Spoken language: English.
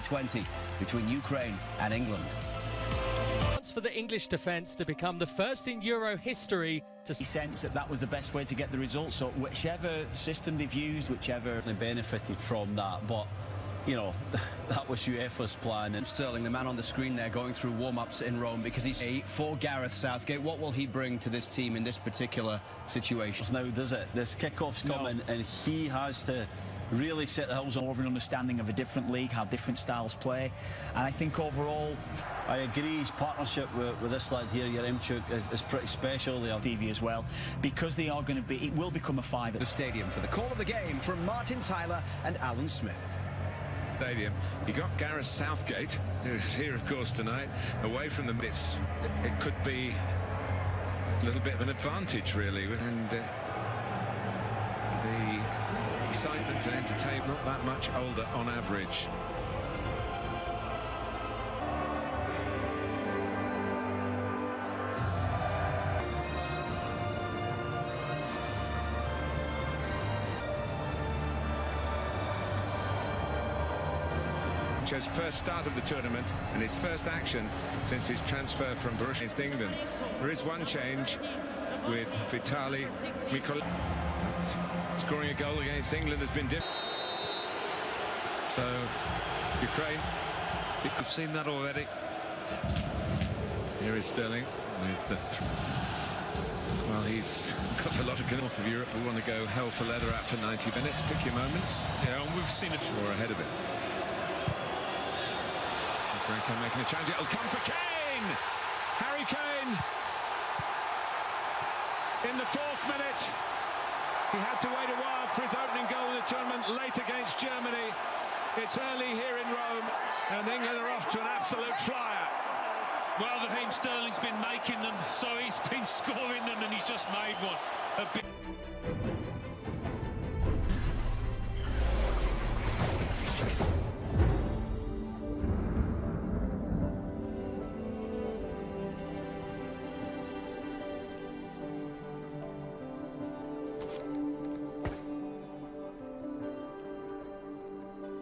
2020 between Ukraine and England. For the English defence to become the first in Euro history to sense that was the best way to get the result. So whichever system they've used, whichever They benefited from that, but you know, that was UEFA's plan. And Sterling, the man on the screen there, going through warm-ups in Rome, because he's for Gareth Southgate. What will he bring to this team in this particular situation? Now, does it? This kick-off's coming, and he has to really set the hills on over an understanding of a different league, how different styles play. And I think overall, I agree, his partnership with this lad here, Yaremchuk, is pretty special. They are TV as well, because they are going to be, it will become a five at The stadium for the call of the game from Martin Tyler and Alan Smith. Stadium. You got Gareth Southgate, who's here, of course, tonight, away from the midst. It could be a little bit of an advantage, really, and the excitement and entertainment, not that much older on average. His first start of the tournament and his first action since his transfer from Borussia against England. There is one change with Vitali Mikol. Scoring a goal against England has been different. So Ukraine, we've seen that already. Here is Sterling with the well, he's got a lot of north of Europe. We want to go hell for leather out for 90 minutes. Pick your moments. Yeah, and we've seen it. We're ahead of it. Franco making a challenge. It'll come for Kane! Harry Kane! In the 4th minute. He had to wait a while for his opening goal in the tournament, late against Germany. It's early here in Rome, and England are off to an absolute flyer. Well, Raheem Sterling's been making them, so he's been scoring them, and he's just made one.